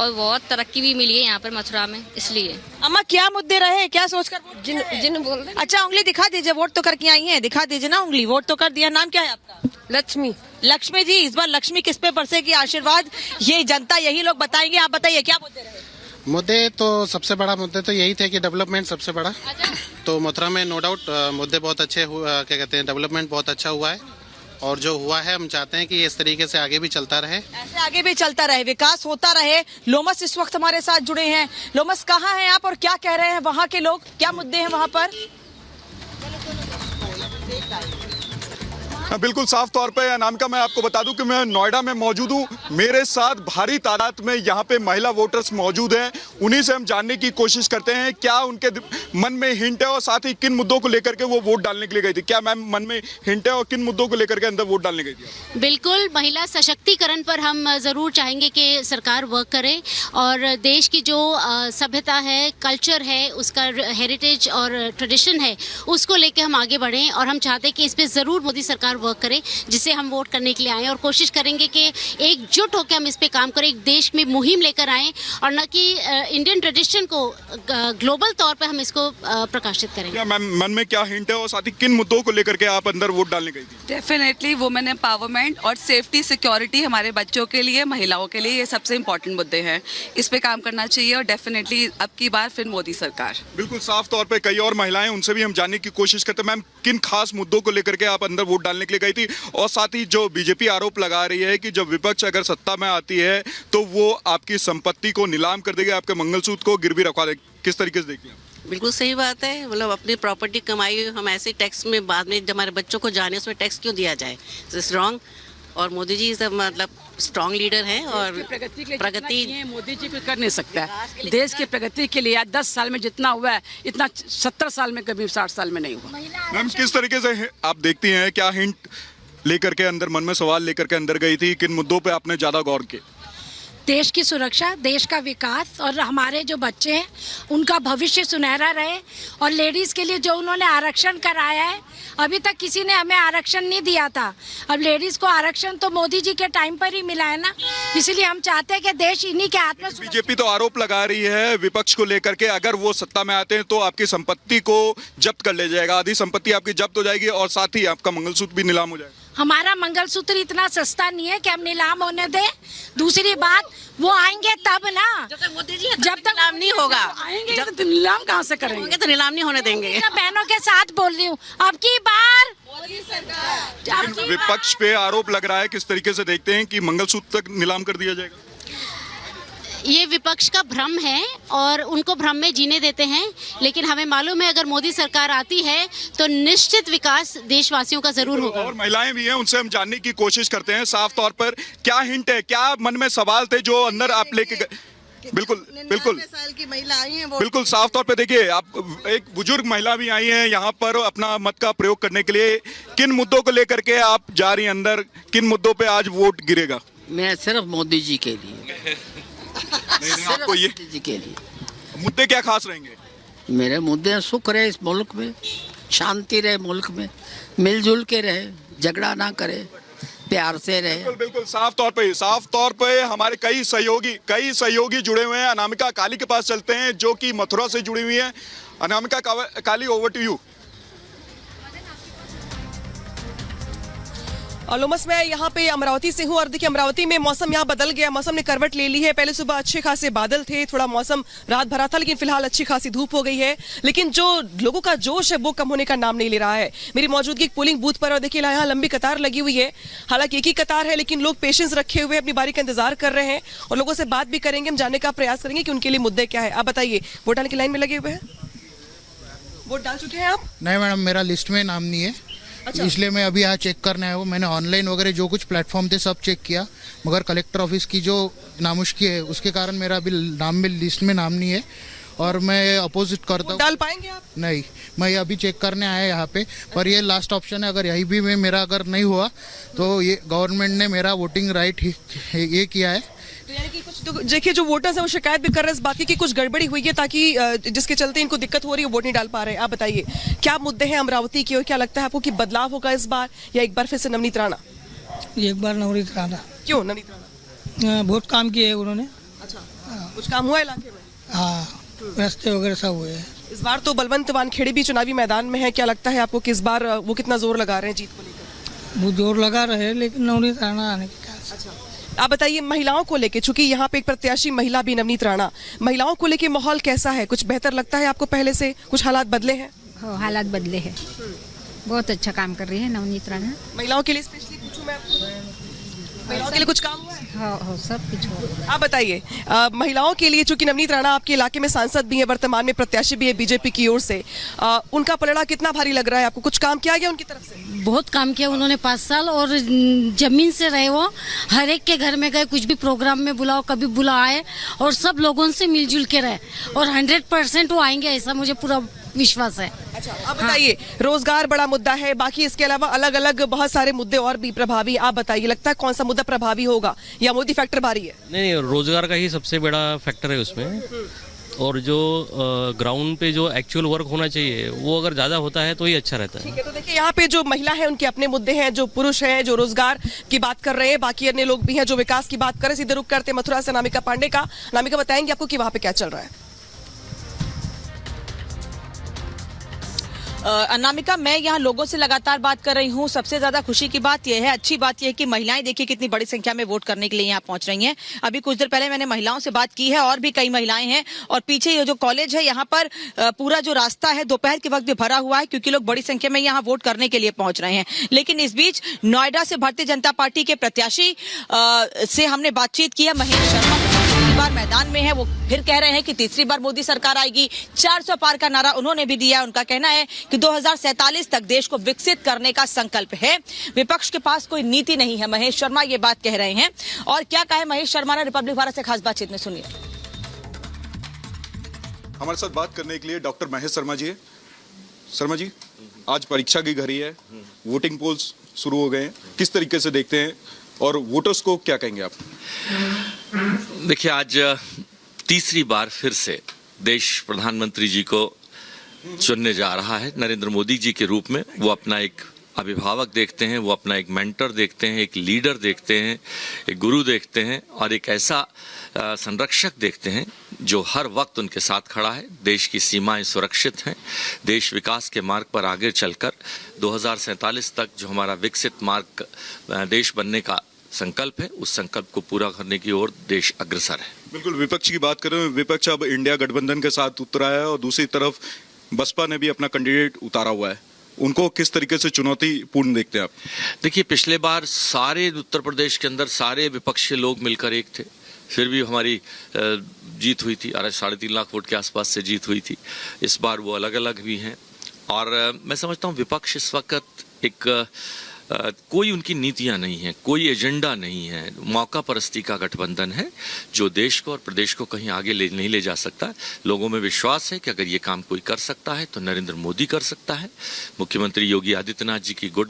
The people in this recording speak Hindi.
और बहुत तरक्की भी मिली है यहाँ पर मथुरा में, इसलिए। अम्मा क्या मुद्दे रहे, क्या सोचकर जिन बोल रहे अच्छा उंगली दिखा दीजिए, वोट तो करके आई हैं, दिखा दीजिए ना उंगली, वोट तो कर दिया। नाम क्या है आपका? लक्ष्मी। लक्ष्मी जी, इस बार लक्ष्मी किस पे बरसेगी आशीर्वाद, ये जनता यही लोग बताएंगे। आप बताइए क्या मुद्दे रहे? मुद्दे तो सबसे बड़ा मुद्दे तो यही थे कि डेवलपमेंट सबसे बड़ा। तो मथुरा में नो डाउट मुद्दे बहुत अच्छे क्या कहते हैं, डेवलपमेंट बहुत अच्छा हुआ है, और जो हुआ है हम चाहते हैं कि इस तरीके से आगे भी चलता रहे, ऐसे आगे भी चलता रहे, विकास होता रहे। लोमस इस वक्त हमारे साथ जुड़े हैं। लोमस, कहाँ हैं आप और क्या कह रहे हैं वहाँ के लोग, क्या मुद्दे हैं वहाँ पर? बिल्कुल साफ तौर पे अनामिका, मैं आपको बता दूं कि मैं नोएडा में मौजूद हूं। मेरे साथ भारी तादाद में यहाँ पे महिला वोटर्स मौजूद हैं। उन्हीं से हम जानने की कोशिश करते हैं क्या उनके मन में हिंट है और साथ ही किन मुद्दों को लेकर के वो वोट डालने के लिए गई थी। क्या मैम मन में हिंट है और किन मुद्दों को लेकर के अंदर वोट डालने गई थी? बिल्कुल, महिला सशक्तिकरण पर हम ज़रूर चाहेंगे कि सरकार वर्क करे और देश की जो सभ्यता है, कल्चर है, उसका हेरिटेज और ट्रेडिशन है, उसको लेके हम आगे बढ़ें। और हम चाहते हैं कि इस पर ज़रूर मोदी सरकार वर्क करे, जिससे हम वोट करने के लिए आएँ और कोशिश करेंगे कि एकजुट होकर हम इस पे काम करें, एक देश में मुहिम लेकर आएँ और न कि इंडियन ट्रेडिशन को ग्लोबल तौर पे हम इसको प्रकाशित करेंगे। क्या मैम मन में क्या हिंट है और साथ ही किन मुद्दों को लेकर के आप अंदर वोट डालने गई थी? डेफिनेटली वुमेन एम्पावरमेंट और सेफ्टी सिक्योरिटी हमारे बच्चों के लिए, महिलाओं के लिए, ये सबसे इम्पोर्टेंट मुद्दे हैं। इस पे काम करना चाहिए और डेफिनेटली अब की बार फिर मोदी सरकार। बिल्कुल साफ तौर पे कई और महिलाएं, उनसे भी हम जानने की कोशिश करते हैं। मैम किन खास मुद्दों को लेकर के आप अंदर वोट डालने के लिए गई थी? और साथ ही जो बीजेपी आरोप लगा रही है कि जब विपक्ष अगर सत्ता में आती है तो वो आपकी संपत्ति को नीलाम कर देगी, आपके मंगलसूत्र को गिरवी रखवा देगी, किस तरीके से देखती हैं? बिल्कुल सही बात है। मतलब अपनी प्रॉपर्टी कमाई हम ऐसे टैक्स में बाद में जब हमारे बच्चों को जाने उसमें टैक्स क्यों दिया जाए? It's wrong. और मोदी जी सब मतलब स्ट्रॉन्ग लीडर हैं और प्रगति मोदी जी कुछ कर नहीं सकता है। देश की प्रगति के लिए 10 साल में जितना हुआ है इतना 70 साल में कभी 60 साल में नहीं हुआ। मैम किस तरीके से आप देखती हैं, क्या हिंट लेकर के अंदर, मन में सवाल लेकर के अंदर गई थी, किन मुद्दों पे आपने ज़्यादा गौर किया? देश की सुरक्षा, देश का विकास और हमारे जो बच्चे हैं उनका भविष्य सुनहरा रहे। और लेडीज़ के लिए जो उन्होंने आरक्षण कराया है, अभी तक किसी ने हमें आरक्षण नहीं दिया था। अब लेडीज़ को आरक्षण तो मोदी जी के टाइम पर ही मिला है ना, इसलिए हम चाहते हैं कि देश इन्हीं के हाथ में। बीजेपी तो आरोप लगा रही है विपक्ष को लेकर के, अगर वो सत्ता में आते हैं तो आपकी संपत्ति को जब्त कर ले जाएगा, आधी संपत्ति आपकी जब्त हो जाएगी और साथ ही आपका मंगलसूत्र भी नीलाम हो जाएगा। हमारा मंगलसूत्र इतना सस्ता नहीं है कि हम नीलाम होने दें। दूसरी बात, वो आएंगे तब ना, जब तक नीलाम नहीं होगा, आएंगे तो नीलाम कहाँ से करेंगे? तो नीलाम नहीं होने देंगे। बहनों के साथ बोल रही हूँ, अब की बार विपक्ष पे आरोप लग रहा है, किस तरीके से देखते हैं कि मंगलसूत्र तक नीलाम कर दिया जाएगा? ये विपक्ष का भ्रम है और उनको भ्रम में जीने देते हैं, लेकिन हमें मालूम है अगर मोदी सरकार आती है तो निश्चित विकास देशवासियों का जरूर होगा। और महिलाएं भी हैं, उनसे हम जानने की कोशिश करते हैं साफ तौर पर क्या हिंट है, क्या मन में सवाल थे जो अंदर आप लेके गए? बिल्कुल बिल्कुल साल की महिला आई हैं, बिल्कुल साफ तौर पे देखिए, आप एक बुजुर्ग महिला भी आई हैं यहाँ पर अपना मत का प्रयोग करने के लिए। किन मुद्दों को लेकर के आप जा रही हैं अंदर, किन मुद्दों पे आज वोट गिरेगा? मैं सिर्फ मोदी जी के लिए आपको ये जी के लिए मुद्दे क्या खास रहेंगे? मेरे मुद्दे सुख रहे इस मुल्क में, शांति रहे मुल्क में, मिलजुल के रहे, झगड़ा ना करे, प्यार से रहे। बिल्कुल बिल्कुल साफ तौर पे हमारे कई सहयोगी जुड़े हुए हैं। अनामिका काली के पास चलते हैं जो कि मथुरा से जुड़ी हुई है। अनामिका काली, ओवर टू यू। लोमस, मैं यहाँ पे अमरावती से हूँ और देखिए अमरावती में मौसम यहाँ बदल गया, मौसम ने करवट ले ली है। पहले सुबह अच्छे खासे बादल थे, थोड़ा मौसम रात भरा था, लेकिन फिलहाल अच्छी खासी धूप हो गई है। लेकिन जो लोगों का जोश है वो कम होने का नाम नहीं ले रहा है। मेरी मौजूदगी एक पोलिंग बूथ पर और देखिए यहाँ लंबी कतार लगी हुई है। हालांकि एक ही कतार है लेकिन लोग पेशेंस रखे हुए अपनी बारी का इंतजार कर रहे हैं और लोगों से बात भी करेंगे, हम जानने का प्रयास करेंगे कि उनके लिए मुद्दे क्या है। आप बताइए, वोट डालने की लाइन में लगे हुए हैं? वोट डाल चुके हैं आप? नहीं मैडम, मेरा लिस्ट में नाम नहीं है। अच्छा। इसलिए मैं अभी यहाँ चेक करने आया हूँ। मैंने ऑनलाइन वगैरह जो कुछ प्लेटफॉर्म थे सब चेक किया, मगर कलेक्टर ऑफिस की जो नामुश्की है उसके कारण मेरा अभी नाम में लिस्ट में नाम नहीं है और मैं अपोजिट करता हूँ। डाल पाएंगे आप? नहीं, मैं अभी चेक करने आया यहाँ पे, पर ये लास्ट ऑप्शन है। अगर यही भी में मेरा अगर नहीं हुआ तो ये गवर्नमेंट ने मेरा वोटिंग राइट ये किया है। तो यानी कि कुछ देखिए जो वोटर्स हैं वो शिकायत भी कर रहे हैं इस बात की कि कुछ गड़बड़ी हुई है, ताकि जिसके चलते इनको दिक्कत हो रही है, वोट नहीं डाल पा रहे हैं। आप बताइए क्या मुद्दे हैं अमरावती के और क्या लगता है आपको कि बदलाव होगा इस बार या एक बार फिर से नवनीत राणा? एक बार नवनीत राणा। क्यों नवनीत राणा? बहुत काम किए हैं उन्होंने। अच्छा, कुछ काम हुआ इलाके में? हाँ, रास्ते वगैरह सब हुए हैं। इस बार तो बलवंत वानखेड़े भी चुनावी मैदान में है, क्या लगता है आपको कि इस बार वो कितना जोर लगा रहे हैं जीत को लेकर? वो जोर लगा रहे हैं, लेकिन नवनीत राणा आने के चांस। अच्छा, आप बताइए महिलाओं को लेके, चूंकि यहाँ पे एक प्रत्याशी महिला भी नवनीत राणा, महिलाओं को लेके माहौल कैसा है? कुछ बेहतर लगता है आपको पहले से? कुछ हालात बदले हैं? हालात बदले हैं, बहुत अच्छा काम कर रही है नवनीत राणा। महिलाओं के लिए स्पेशली पूछूं मैं आपको, महिलाओं के लिए कुछ काम हुआ है? हाँ, सब कुछ हो। आप बताइए, महिलाओं के लिए, चूंकि नवनीत राणा आपके इलाके में सांसद भी है, वर्तमान में प्रत्याशी भी है बीजेपी की ओर से, उनका पलड़ा कितना भारी लग रहा है आपको? कुछ काम किया गया उनकी तरफ से? बहुत काम किया उन्होंने 5 साल, और जमीन से रहे वो, हर एक के घर में गए, कुछ भी प्रोग्राम में बुलाओ, कभी बुलाए, और सब लोगों से मिलजुल के रहे, और 100% वो आएंगे, ऐसा मुझे पूरा विश्वास है। अच्छा, आप बताइए, रोजगार बड़ा मुद्दा है, बाकी इसके अलावा अलग अलग बहुत सारे मुद्दे और भी प्रभावी, आप बताइए लगता है कौन सा मुद्दा प्रभावी होगा, या मोदी फैक्टर भारी है? नहीं, रोजगार का ही सबसे बड़ा फैक्टर है उसमें, और जो ग्राउंड पे जो एक्चुअल वर्क होना चाहिए वो अगर ज्यादा होता है तो ही अच्छा रहता है। ठीक है, तो देखिए यहाँ पे जो महिला है उनके अपने मुद्दे हैं, जो पुरुष हैं जो रोजगार की बात कर रहे हैं, बाकी अन्य लोग भी हैं जो विकास की बात कर रहे हैं। सीधे रुक करते मथुरा से अनामिका पांडे का। अनामिका, बताएंगे आपको कि वहाँ पे क्या चल रहा है? अनामिका, मैं यहाँ लोगों से लगातार बात कर रही हूँ। सबसे ज्यादा खुशी की बात यह है, अच्छी बात यह है कि महिलाएं देखिए कितनी बड़ी संख्या में वोट करने के लिए यहाँ पहुंच रही हैं। अभी कुछ देर पहले मैंने महिलाओं से बात की है, और भी कई महिलाएं हैं, और पीछे ये जो कॉलेज है यहाँ पर पूरा जो रास्ता है दोपहर के वक्त भी भरा हुआ है, क्योंकि लोग बड़ी संख्या में यहाँ वोट करने के लिए पहुंच रहे हैं। लेकिन इस बीच नोएडा से भारतीय जनता पार्टी के प्रत्याशी से हमने बातचीत की है। महेश शर्मा तीसरी बार मैदान में है, वो फिर कह रहे हैं कि तीसरी बार मोदी सरकार आएगी। 400 पार का नारा उन्होंने भी दिया। उनका कहना है कि 2047 तक देश को विकसित करने का संकल्प है, विपक्ष के पास कोई नीति नहीं है। महेश शर्मा ये बात कह रहे हैं, और क्या कहे महेश शर्मा ने रिपब्लिक भारत से खास बातचीत में, सुनिए। हमारे साथ बात करने के लिए डॉक्टर महेश शर्मा जी है। शर्मा जी, आज परीक्षा की घड़ी है, वोटिंग पोल्स शुरू हो गए हैं, किस तरीके से देखते हैं और वोटर्स को क्या कहेंगे आप? देखिए, आज तीसरी बार फिर से देश प्रधानमंत्री जी को चुनने जा रहा है नरेंद्र मोदी जी के रूप में। वो अपना एक अभिभावक देखते हैं, वो अपना एक मेंटर देखते हैं, एक लीडर देखते हैं, एक गुरु देखते हैं, और एक ऐसा संरक्षक देखते हैं जो हर वक्त उनके साथ खड़ा है। देश की सीमाएं सुरक्षित हैं, देश विकास के मार्ग पर आगे चलकर 2047 तक जो हमारा विकसित मार्ग देश बनने का संकल्प है, उस संकल्प को पूरा करने की ओर देश अग्रसर है। बिल्कुल, विपक्ष की बात करें, विपक्ष अब इंडिया गठबंधन के साथ उतरा है, और दूसरी तरफ बसपा ने भी अपना कैंडिडेट उतारा हुआ है। उनको किस तरीके से चुनौतीपूर्ण देखते हैं आप? देखिए, पिछले बार सारे उत्तर प्रदेश के अंदर सारे विपक्ष के लोग मिलकर एक थे, फिर भी हमारी जीत हुई थी। 3.5 लाख वोट के आसपास से जीत हुई थी। इस बार वो अलग अलग भी हैं, और मैं समझता हूँ विपक्ष इस वक्त एक कोई उनकी नीतियां नहीं है, कोई एजेंडा नहीं है, मौका परस्ती का गठबंधन है जो देश को और प्रदेश को कहीं आगे नहीं ले जा सकता। लोगों में विश्वास है कि अगर ये काम कोई कर सकता है तो नरेंद्र मोदी कर सकता है। मुख्यमंत्री योगी आदित्यनाथ जी की गुड